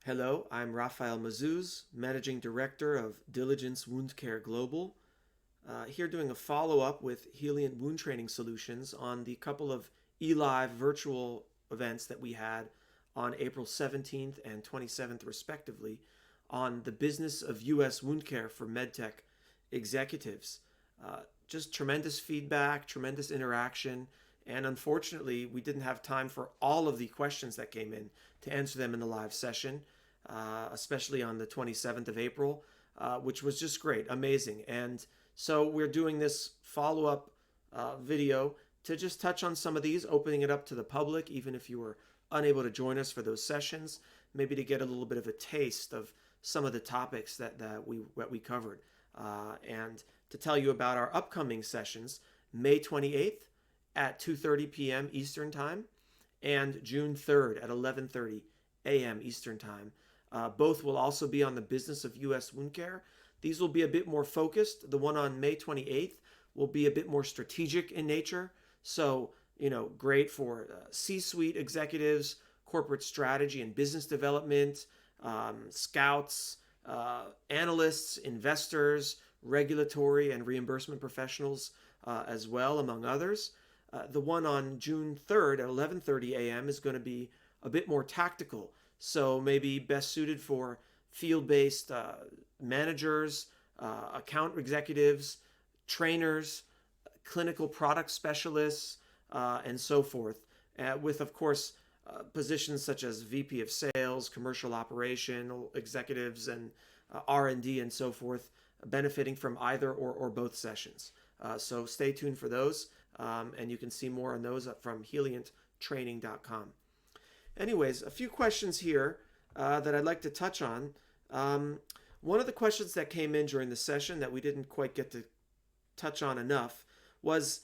Hello, I'm Rafael Mazuz, Managing Director of Diligence Wound Care Global. Here doing a follow-up with Healiant Wound Training Solutions on the couple of eLive virtual events that we had on April 17th and 27th respectively on the business of U.S. wound care for medtech executives. Just tremendous feedback, tremendous interaction, and unfortunately we didn't have time for all of the questions that came in to answer them in the live session, especially on the 27th of April, which was just great, amazing. And so we're doing this follow-up video to just touch on some of these, opening it up to the public, even if you were unable to join us for those sessions, maybe to get a little bit of a taste of some of the topics that we covered. And to tell you about our upcoming sessions, May 28th at 2:30 p.m. Eastern Time and June 3rd at 11:30 a.m. Eastern Time. Both will also be on the business of U.S. wound care. These will be a bit more focused. The one on May 28th will be a bit more strategic in nature. So, great for C-suite executives, corporate strategy and business development, scouts, analysts, investors, regulatory and reimbursement professionals as well, among others. The one on June 3rd at 11:30 a.m. is going to be a bit more tactical, so maybe best suited for field-based managers, account executives, trainers, clinical product specialists, and so forth, with, of course, positions such as VP of Sales, Commercial Operational Executives, and R&D and so forth, benefiting from either or both sessions. So stay tuned for those, and you can see more on those from HealiantTraining.com. Anyways, a few questions here that I'd like to touch on. One of the questions that came in during the session that we didn't quite get to touch on enough was,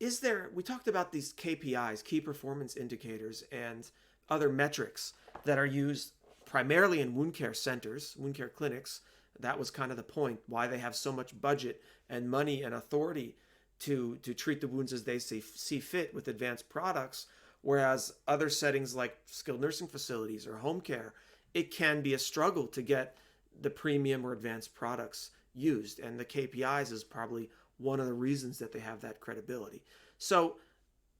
we talked about these KPIs, key performance indicators, and other metrics that are used primarily in wound care centers, wound care clinics. That was kind of the point, why they have so much budget and money and authority to treat the wounds as they see fit with advanced products, whereas other settings like skilled nursing facilities or home care, it can be a struggle to get the premium or advanced products used, and the KPIs is probably one of the reasons that they have that credibility. So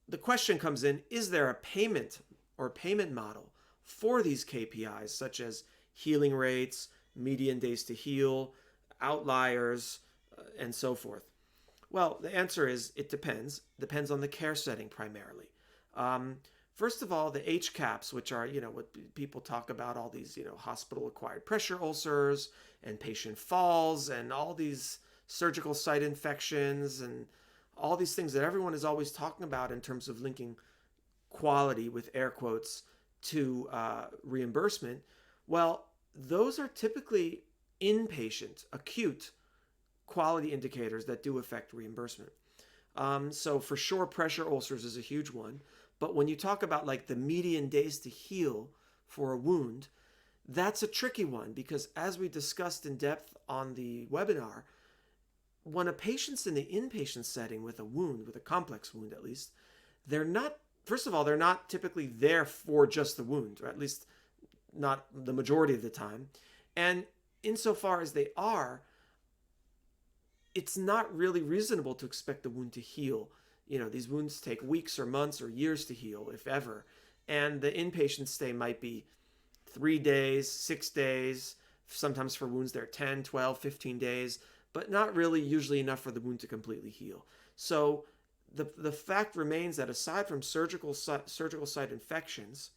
the question comes in, is there a payment model for these KPIs, such as healing rates, median days to heal, outliers, and so forth? Well, the answer is it depends. Depends on the care setting primarily. First of all, the HCAHPs, which are, what people talk about, all these, hospital-acquired pressure ulcers and patient falls and all these surgical site infections and all these things that everyone is always talking about in terms of linking quality, with air quotes, to reimbursement. Well, those are typically inpatient, acute quality indicators that do affect reimbursement. So for sure, pressure ulcers is a huge one. But when you talk about like the median days to heal for a wound, that's a tricky one, because as we discussed in depth on the webinar, when a patient's in the inpatient setting with a wound, with a complex wound at least, they're not typically there for just the wound, or at least not the majority of the time. And insofar as they are, it's not really reasonable to expect the wound to heal. These wounds take weeks or months or years to heal, if ever. And the inpatient stay might be 3 days, 6 days, sometimes for wounds they're 10, 12, 15 days, but not really usually enough for the wound to completely heal. So the fact remains that aside from surgical site infections,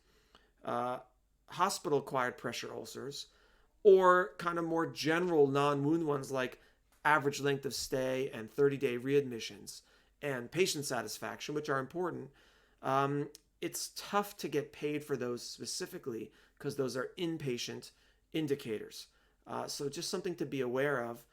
hospital-acquired pressure ulcers, or kind of more general non-wound ones like average length of stay and 30-day readmissions and patient satisfaction, which are important, it's tough to get paid for those specifically because those are inpatient indicators. So just something to be aware of.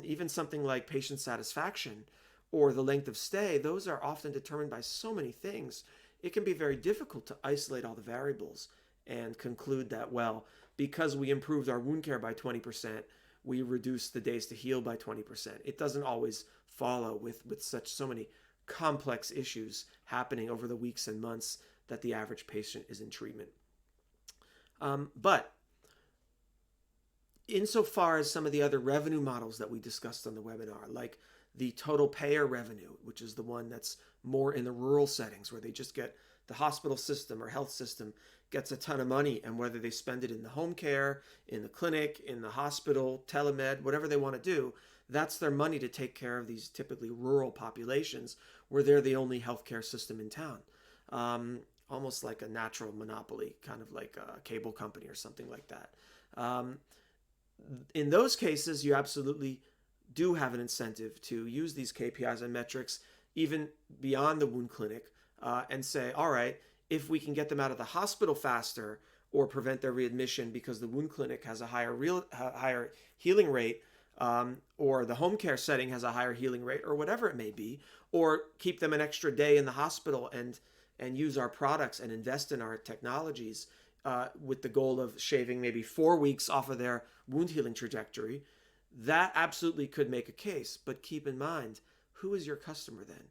Even something like patient satisfaction or the length of stay, those are often determined by so many things. It can be very difficult to isolate all the variables and conclude that, well, because we improved our wound care by 20%, we reduced the days to heal by 20%. It doesn't always follow with so many complex issues happening over the weeks and months that the average patient is in treatment. But Insofar as some of the other revenue models that we discussed on the webinar, like the total payer revenue, which is the one that's more in the rural settings where they just get the hospital system or health system gets a ton of money, and whether they spend it in the home care, in the clinic, in the hospital, telemed, whatever they want to do, that's their money to take care of these typically rural populations where they're the only healthcare system in town. Almost like a natural monopoly, kind of like a cable company or something like that. In those cases, you absolutely do have an incentive to use these KPIs and metrics even beyond the wound clinic, and say, all right, if we can get them out of the hospital faster or prevent their readmission because the wound clinic has a higher healing rate, or the home care setting has a higher healing rate, or whatever it may be, or keep them an extra day in the hospital and use our products and invest in our technologies, with the goal of shaving maybe 4 weeks off of their wound healing trajectory, that absolutely could make a case. But keep in mind, who is your customer then?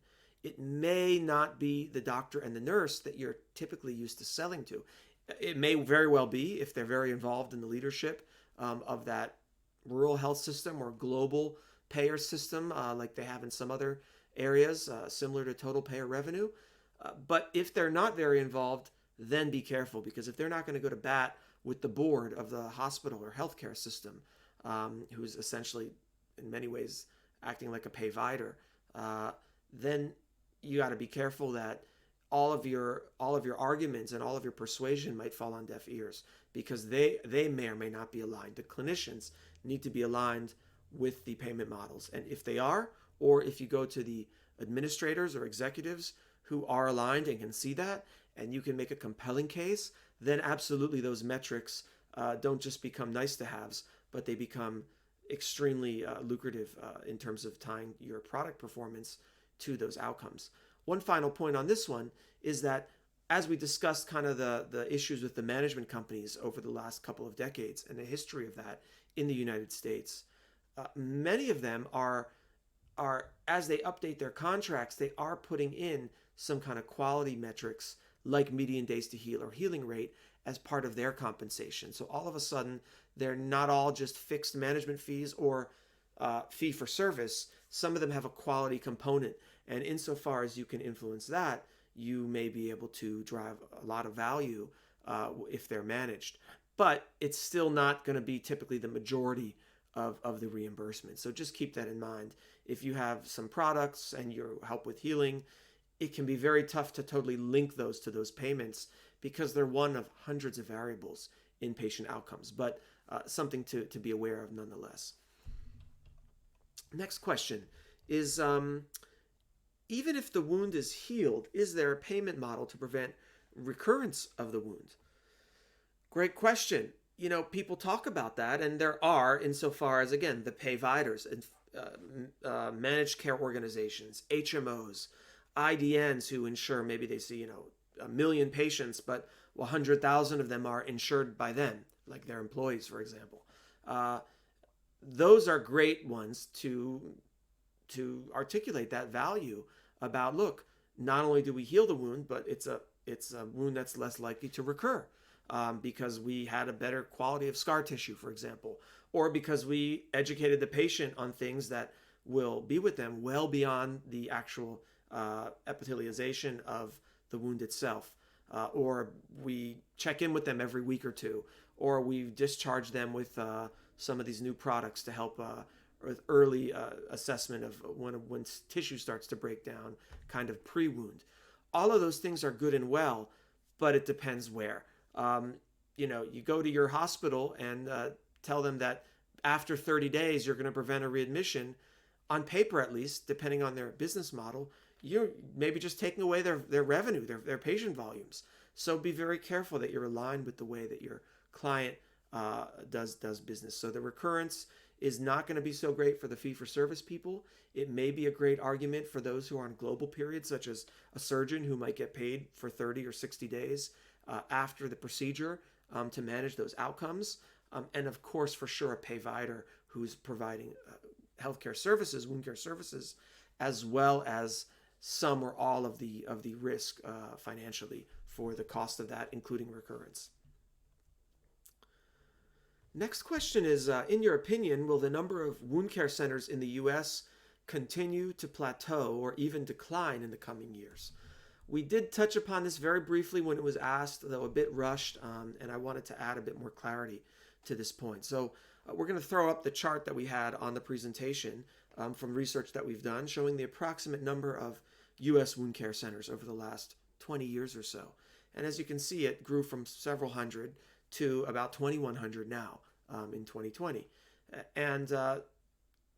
It may not be the doctor and the nurse that you're typically used to selling to. It may very well be, if they're very involved in the leadership of that rural health system or global payer system, like they have in some other areas, similar to total payer revenue. But if they're not very involved, then be careful, because if they're not going to go to bat with the board of the hospital or healthcare system, who's essentially in many ways acting like a payvider, then you got to be careful that all of your arguments and all of your persuasion might fall on deaf ears, because they may or may not be aligned. The clinicians need to be aligned with the payment models, and if they are, or if you go to the administrators or executives who are aligned and can see that, and you can make a compelling case, then absolutely those metrics don't just become nice to haves, but they become extremely lucrative in terms of tying your product performance to those outcomes. One final point on this one is that, as we discussed kind of the issues with the management companies over the last couple of decades and the history of that in the United States, many of them are as they update their contracts, they are putting in some kind of quality metrics like median days to heal or healing rate as part of their compensation. So all of a sudden, they're not all just fixed management fees or fee for service. Some of them have a quality component. And insofar as you can influence that, you may be able to drive a lot of value if they're managed. But it's still not going to be typically the majority of the reimbursement. So just keep that in mind. If you have some products and you help with healing, it can be very tough to totally link those to those payments, because they're one of hundreds of variables in patient outcomes, but something to be aware of nonetheless. Next question is, even if the wound is healed, is there a payment model to prevent recurrence of the wound? Great question. You know, people talk about that, and there are, insofar as, again, the payviders and managed care organizations, HMOs, IDNs who insure, maybe they see, 1 million patients, but 100,000 of them are insured by them, like their employees, for example. Those are great ones to articulate that value about, look, not only do we heal the wound, but it's a wound that's less likely to recur, because we had a better quality of scar tissue, for example, or because we educated the patient on things that will be with them well beyond the actual epithelialization of the wound itself, or we check in with them every week or two, or we discharge them with some of these new products to help with early assessment of when tissue starts to break down, kind of pre-wound. All of those things are good and well, but it depends where. You go to your hospital and tell them that after 30 days you're going to prevent a readmission. On paper, at least, depending on their business model, you're maybe just taking away their revenue, their patient volumes. So be very careful that you're aligned with the way that your client does business. So the recurrence is not going to be so great for the fee-for-service people. It may be a great argument for those who are on global periods, such as a surgeon who might get paid for 30 or 60 days after the procedure to manage those outcomes. And of course, for sure, a payvider who's providing healthcare services, wound care services, as well as some or all of the risk financially for the cost of that, including recurrence. Next question is, in your opinion, will the number of wound care centers in the U.S. continue to plateau or even decline in the coming years? We did touch upon this very briefly when it was asked, though a bit rushed, and I wanted to add a bit more clarity to this point. So we're going to throw up the chart that we had on the presentation from research that we've done showing the approximate number of U.S. wound care centers over the last 20 years or so. And as you can see, it grew from several hundred to about 2,100 now in 2020. And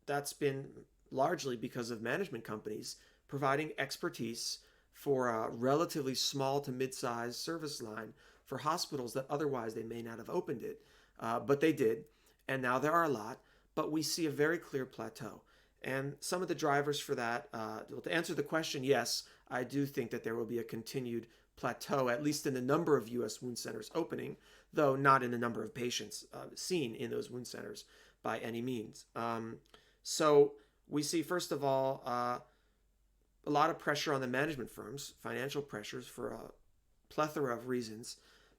that's been largely because of management companies providing expertise for a relatively small to mid-sized service line for hospitals that otherwise they may not have opened it. But they did, and now there are a lot, but we see a very clear plateau. And some of the drivers for that, to answer the question, yes, I do think that there will be a continued plateau, at least in the number of U.S. wound centers opening, though not in the number of patients seen in those wound centers by any means. So we see, first of all, a lot of pressure on the management firms, financial pressures for a plethora of reasons,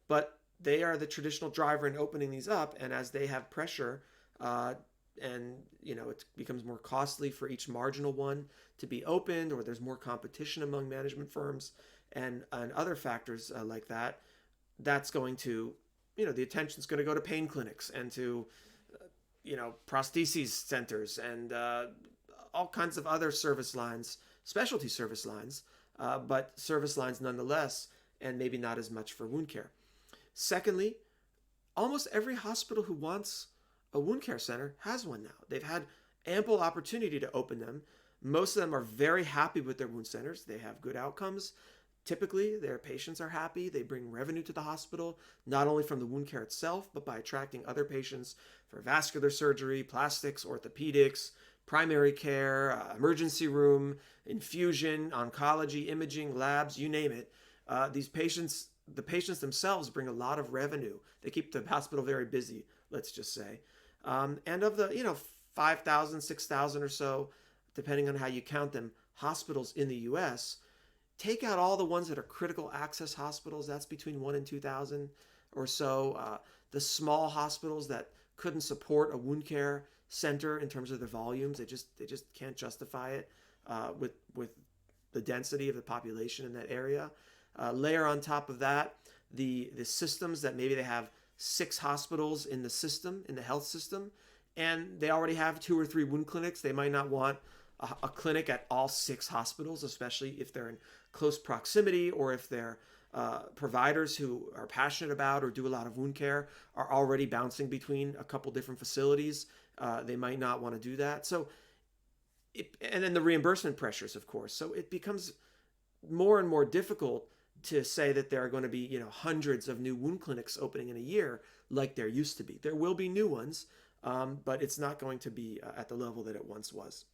but they are the traditional driver in opening these up, and as they have pressure, and it becomes more costly for each marginal one to be opened, or there's more competition among management firms, and other factors like that, that's going to, the attention's going to go to pain clinics and to, prostheses centers and all kinds of other service lines, specialty service lines, but service lines nonetheless, and maybe not as much for wound care. Secondly, almost every hospital who wants a wound care center has one now. They've had ample opportunity to open them. Most of them are very happy with their wound centers. They have good outcomes. Typically, their patients are happy. They bring revenue to the hospital, not only from the wound care itself, but by attracting other patients for vascular surgery, plastics, orthopedics, primary care, emergency room, infusion, oncology, imaging, labs, you name it. The patients themselves bring a lot of revenue. They keep the hospital very busy, let's just say. And of the, 5,000, 6,000 or so, depending on how you count them, hospitals in the U.S., take out all the ones that are critical access hospitals. That's between 1,000 and 2,000 or so. The small hospitals that couldn't support a wound care center in terms of their volumes, they just can't justify it with the density of the population in that area. Layer on top of that the systems that maybe they have 6 hospitals in the system, in the health system, and they already have 2 or 3 wound clinics. They might not want a clinic at all 6 hospitals, especially if they're in close proximity, or if they're providers who are passionate about or do a lot of wound care are already bouncing between a couple different facilities. They might not want to do that. So, and then the reimbursement pressures, of course. So it becomes more and more difficult to say that there are going to be, hundreds of new wound clinics opening in a year like there used to be. There will be new ones, but it's not going to be at the level that it once was.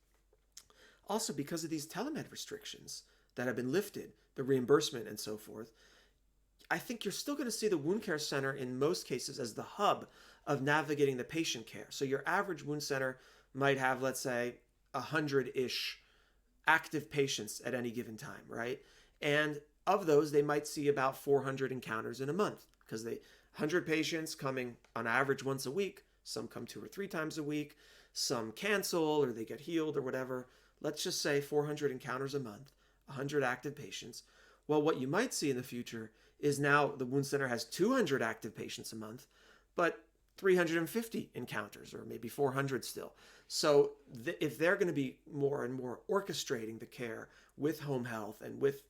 Also, because of these telemed restrictions that have been lifted, the reimbursement and so forth, I think you're still going to see the wound care center in most cases as the hub of navigating the patient care. So your average wound center might have, let's say, 100-ish active patients at any given time, right? And of those, they might see about 400 encounters in a month, because 100 patients coming on average once a week. Some come 2 or 3 times a week. Some cancel or they get healed or whatever. Let's just say 400 encounters a month, 100 active patients. Well, what you might see in the future is now the wound center has 200 active patients a month, but 350 encounters, or maybe 400 still. So if they're going to be more and more orchestrating the care with home health and with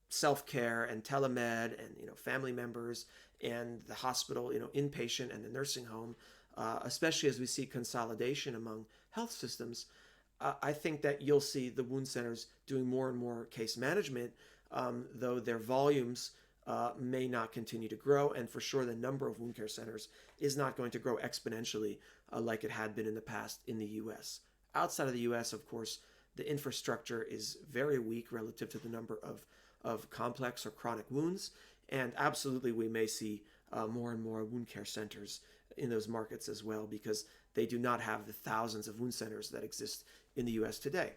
self-care and telemed and family members and the hospital, inpatient and the nursing home, especially as we see consolidation among health systems, I think that you'll see the wound centers doing more and more case management, though their volumes may not continue to grow, and for sure the number of wound care centers is not going to grow exponentially like it had been in the past in the U.S. Outside of the U.S., of course, the infrastructure is very weak relative to the number of complex or chronic wounds, and absolutely we may see more and more wound care centers in those markets as well, because they do not have the thousands of wound centers that exist in the U.S. today.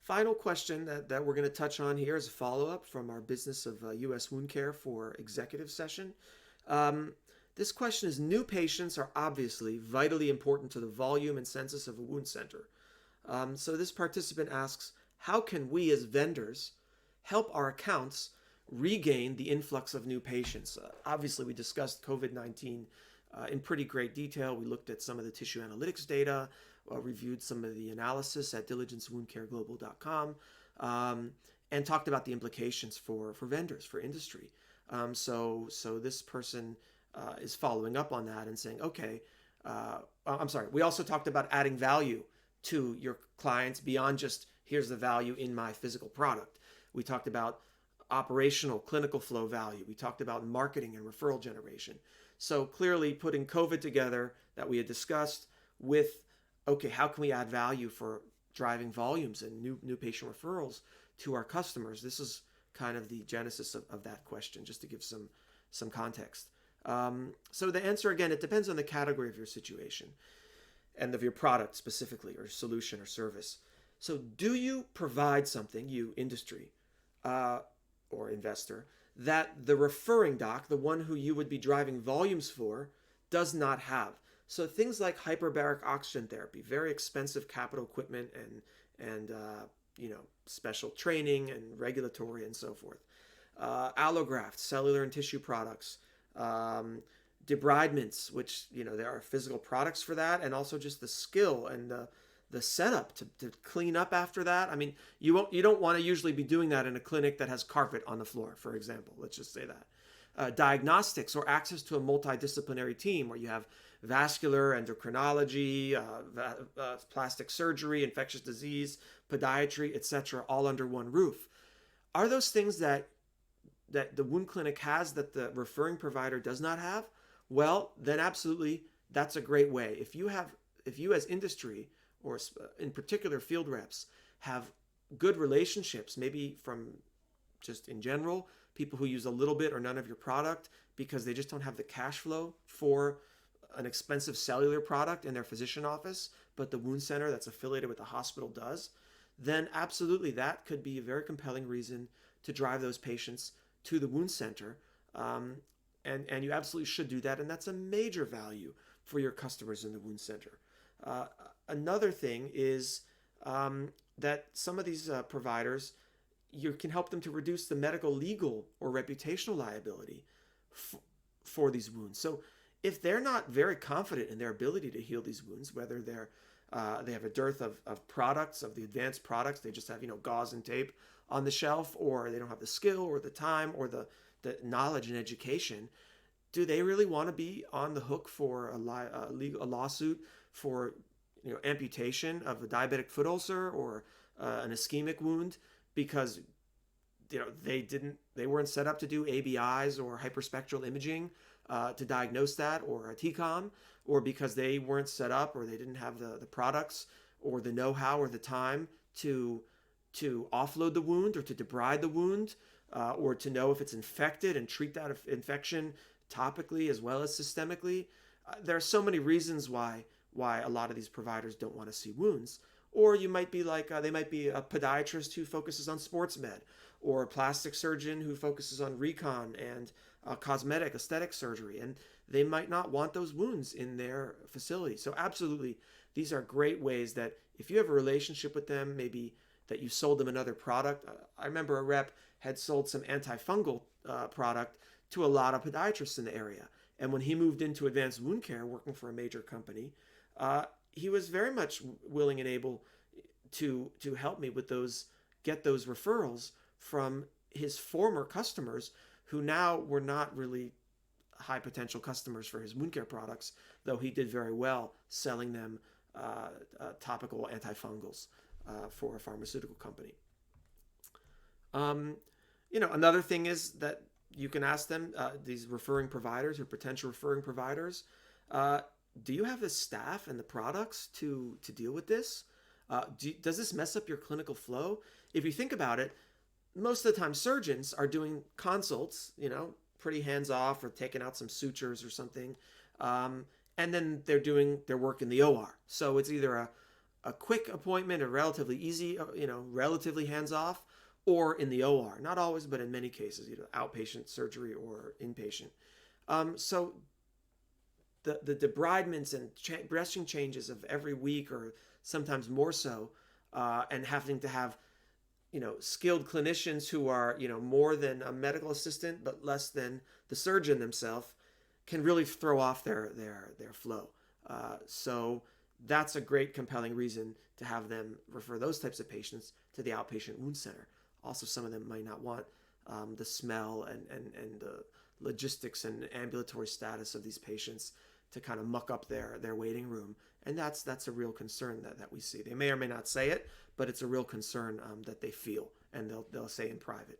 Final question that we're going to touch on here is a follow-up from our Business of U.S. Wound Care for Executive session. This question is, new patients are obviously vitally important to the volume and census of a wound center. So this participant asks, how can we as vendors help our accounts regain the influx of new patients? Obviously, we discussed COVID-19 in pretty great detail. We looked at some of the tissue analytics data, reviewed some of the analysis at diligencewoundcareglobal.com, and talked about the implications for vendors, for industry. So this person is following up on that and saying, okay, I'm sorry. We also talked about adding value to your clients beyond just here's the value in my physical product. We talked about operational clinical flow value. We talked about marketing and referral generation. So clearly putting COVID together that we had discussed with, okay, how can we add value for driving volumes and new patient referrals to our customers? This is kind of the genesis of that question, just to give some context. So the answer, again, it depends on the category of your situation and of your product specifically, or solution or service. So do you provide something, you industry or investor, that the referring doc, the one who you would be driving volumes for, does not have? So things like hyperbaric oxygen therapy, very expensive capital equipment and special training and regulatory and so forth. Allograft, cellular and tissue products, debridements, which there are physical products for that, and also just the skill and the setup to clean up after that. I mean, you don't want to usually be doing that in a clinic that has carpet on the floor, for example. Let's just say that. Diagnostics, or access to a multidisciplinary team where you have vascular, endocrinology, plastic surgery, infectious disease, podiatry, etc., all under one roof. Are those things that the wound clinic has that the referring provider does not have? Well, then absolutely, that's a great way. If you as industry, or in particular field reps, have good relationships, maybe from just in general, people who use a little bit or none of your product because they just don't have the cash flow for an expensive cellular product in their physician office, but the wound center that's affiliated with the hospital does, then absolutely that could be a very compelling reason to drive those patients to the wound center. And you absolutely should do that. And that's a major value for your customers in the wound center. Another thing is that some of these providers, you can help them to reduce the medical, legal, or reputational liability for these wounds. So if they're not very confident in their ability to heal these wounds, whether they have a dearth of products, of the advanced products, they just have gauze and tape on the shelf, or they don't have the skill or the time or the knowledge and education, do they really want to be on the hook for a lawsuit for amputation of a diabetic foot ulcer or an ischemic wound because they weren't set up to do ABIs or hyperspectral imaging to diagnose that, or a TCOM, or because they weren't set up or they didn't have the products or the know-how or the time to offload the wound or to debride the wound, or to know if it's infected and treat that infection topically as well as systemically. There are so many reasons why a lot of these providers don't want to see wounds. Or you might be like, they might be a podiatrist who focuses on sports med, or a plastic surgeon who focuses on recon and cosmetic aesthetic surgery, and they might not want those wounds in their facility. So absolutely, these are great ways that if you have a relationship with them, maybe that you sold them another product. I remember a rep had sold some antifungal product to a lot of podiatrists in the area. And when he moved into advanced wound care, working for a major company, he was very much willing and able to help me with get those referrals from his former customers, who now were not really high potential customers for his wound care products, though he did very well selling them topical antifungals for a pharmaceutical company. Another thing is that you can ask them, these referring providers or potential referring providers, do you have the staff and the products to deal with this? Does this mess up your clinical flow? If you think about it, most of the time surgeons are doing consults, pretty hands-off, or taking out some sutures or something, and then they're doing their work in the OR. So it's either a quick appointment, a relatively easy, relatively hands-off, or in the OR. Not always, but in many cases, outpatient surgery or inpatient. So the debridements and dressing changes of every week or sometimes more so, and having to have skilled clinicians who are more than a medical assistant but less than the surgeon themselves, can really throw off their flow. So that's a great compelling reason to have them refer those types of patients to the outpatient wound center. Also, some of them might not want the smell and the logistics and ambulatory status of these patients to kind of muck up their waiting room. And that's a real concern that we see. They may or may not say it, but it's a real concern that they feel, and they'll say in private.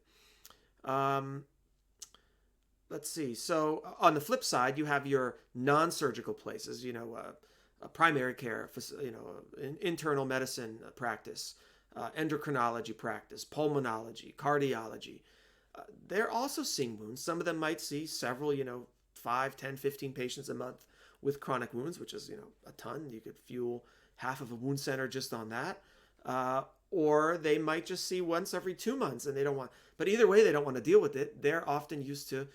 Let's see. So on the flip side, you have your non-surgical places, a primary care, internal medicine practice, endocrinology practice, pulmonology, cardiology. They're also seeing wounds. Some of them might see several, 5, 10, 15 patients a month with chronic wounds, which is, a ton. You could fuel half of a wound center just on that. Or they might just see once every 2 months, and they don't want, but either way, they don't want to deal with it. They're often used to,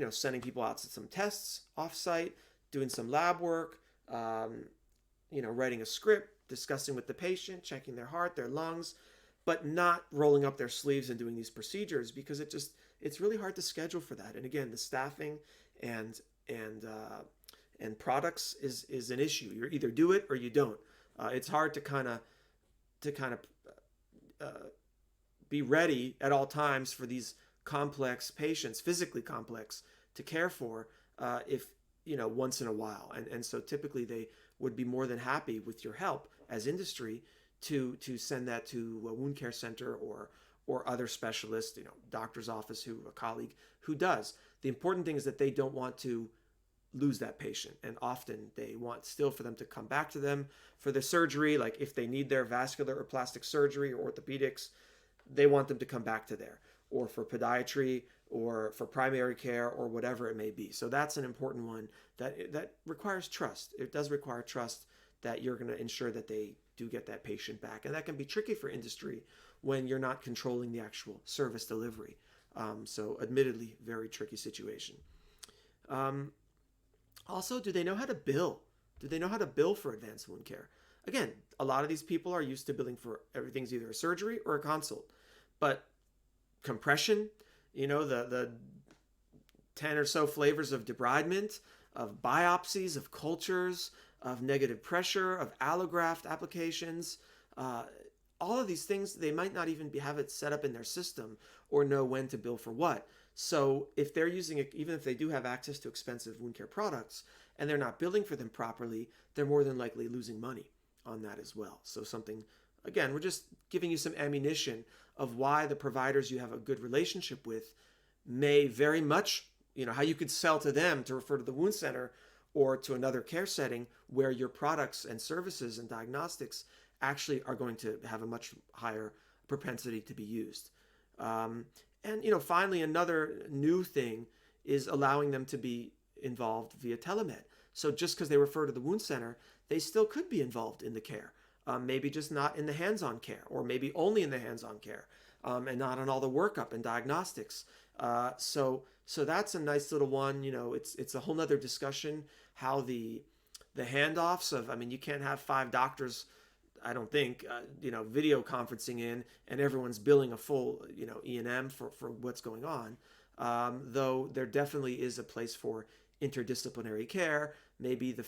sending people out to some tests offsite, doing some lab work, writing a script, discussing with the patient, checking their heart, their lungs, but not rolling up their sleeves and doing these procedures, because it's really hard to schedule for that. And again, the staffing and products is an issue. You either do it or you don't. It's hard to kind of be ready at all times for these complex patients, physically complex, to care for if once in a while. And so typically they would be more than happy with your help as industry to send that to a wound care center or other specialists, doctor's office, a colleague who does. The important thing is that they don't want to lose that patient, and often they want still for them to come back to them for the surgery. Like if they need their vascular or plastic surgery or orthopedics, they want them to come back to there, or for podiatry or for primary care or whatever it may be. So that's an important one that requires trust. It does require trust that you're going to ensure that they do get that patient back. And that can be tricky for industry when you're not controlling the actual service delivery. So admittedly, very tricky situation. Also, do they know how to bill? Do they know how to bill for advanced wound care? Again, a lot of these people are used to billing for everything's either a surgery or a consult. But compression, the 10 or so flavors of debridement, of biopsies, of cultures, of negative pressure, of allograft applications, all of these things, they might not even have it set up in their system or know when to bill for what. So if they're using it, even if they do have access to expensive wound care products and they're not billing for them properly, they're more than likely losing money on that as well. So something, again, we're just giving you some ammunition of why the providers you have a good relationship with may very much, how you could sell to them to refer to the wound center or to another care setting where your products and services and diagnostics actually are going to have a much higher propensity to be used. And finally, another new thing is allowing them to be involved via telemed. So just because they refer to the wound center, they still could be involved in the care. Maybe just not in the hands-on care, or maybe only in the hands-on care, and not on all the workup and diagnostics. So that's a nice little one. It's a whole nother discussion how the handoffs of, you can't have 5 doctors, I don't think, video conferencing in and everyone's billing a full, E&M for what's going on. Though there definitely is a place for interdisciplinary care. Maybe the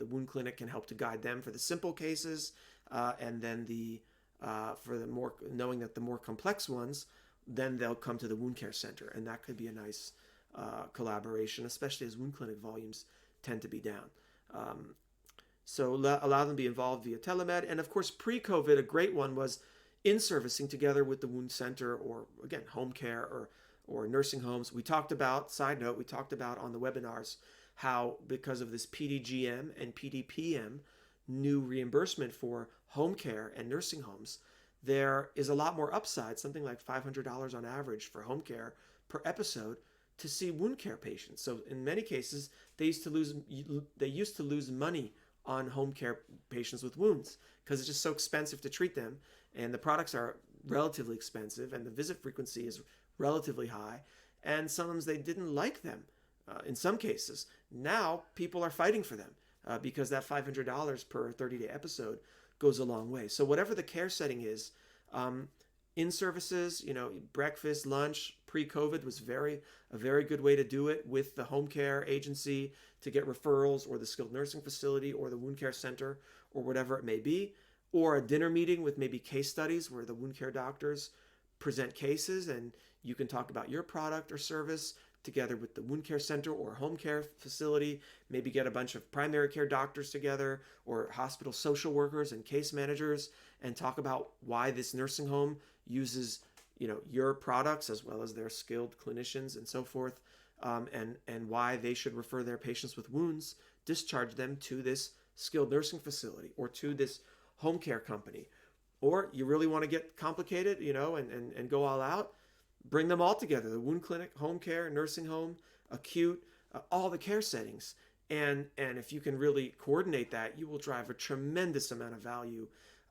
wound clinic can help to guide them for the simple cases, and then for the more, knowing that the more complex ones, then they'll come to the wound care center, and that could be a nice collaboration, especially as wound clinic volumes tend to be down. So allow them to be involved via telemed. And of course, pre-COVID, a great one was in-servicing together with the wound center, or again, home care or nursing homes. Side note, we talked about on the webinars how because of this PDGM and PDPM new reimbursement for home care and nursing homes, there is a lot more upside, something like $500 on average for home care per episode to see wound care patients. So in many cases, they used to lose money on home care patients with wounds because it's just so expensive to treat them, and the products are relatively expensive, and the visit frequency is relatively high, and sometimes they didn't like them in some cases. now people are fighting for them because that $500 per 30-day episode goes a long way. So whatever the care setting is, in services, breakfast, lunch, pre-COVID was a very good way to do it with the home care agency to get referrals, or the skilled nursing facility, or the wound care center, or whatever it may be, or a dinner meeting with maybe case studies where the wound care doctors present cases and you can talk about your product or service together with the wound care center or home care facility. Maybe get a bunch of primary care doctors together, or hospital social workers and case managers, and talk about why this nursing home uses your products as well as their skilled clinicians and so forth, and why they should refer their patients with wounds, discharge them to this skilled nursing facility or to this home care company. Or you really want to get complicated, and go all out, bring them all together: the wound clinic, home care, nursing home, acute, all the care settings. And if you can really coordinate that, you will drive a tremendous amount of value.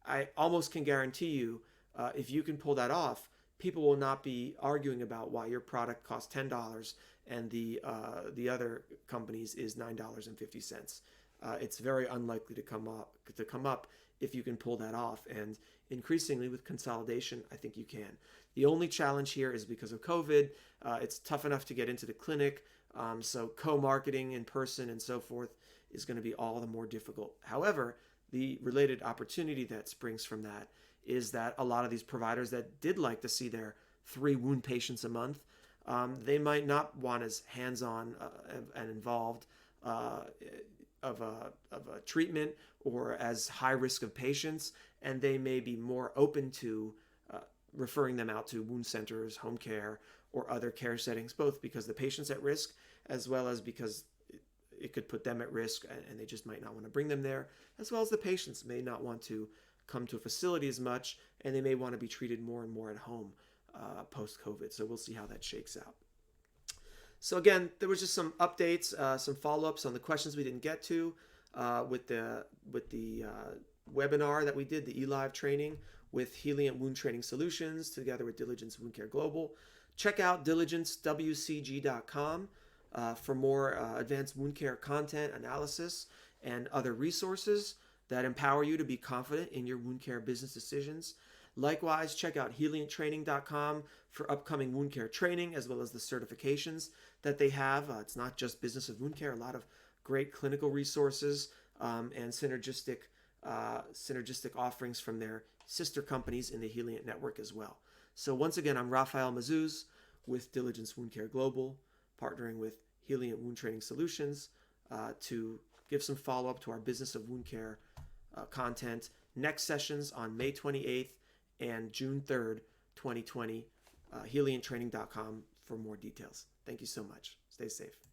I almost can guarantee you, if you can pull that off, people will not be arguing about why your product costs $10 and the other companies is $9.50. It's very unlikely to come up if you can pull that off. And increasingly with consolidation, I think you can. The only challenge here is because of COVID. It's tough enough to get into the clinic, so co-marketing in person and so forth is going to be all the more difficult. However, the related opportunity that springs from that is that a lot of these providers that did like to see their 3 wound patients a month, they might not want as hands-on and involved of a treatment, or as high risk of patients, and they may be more open to referring them out to wound centers, home care, or other care settings, both because the patient's at risk as well as because it could put them at risk and they just might not want to bring them there, as well as the patients may not want to come to a facility as much, and they may want to be treated more and more at home post-COVID. So we'll see how that shakes out. So again, there was just some updates, some follow-ups on the questions we didn't get to with the webinar that we did, the eLive training with Healiant Wound Training Solutions together with Diligence Wound Care Global. Check out diligencewcg.com for more advanced wound care content, analysis, and other resources that empower you to be confident in your wound care business decisions. Likewise, check out healianttraining.com for upcoming wound care training, as well as the certifications that they have. It's not just business of wound care, a lot of great clinical resources and synergistic offerings from their sister companies in the Healiant network as well. So once again, I'm Rafael Mazuz with Diligence Wound Care Global, partnering with Healiant Wound Training Solutions to give some follow-up to our business of wound care content. Next sessions on May 28th and June 3rd, 2020. Healianttraining.com for more details. Thank you so much. Stay safe.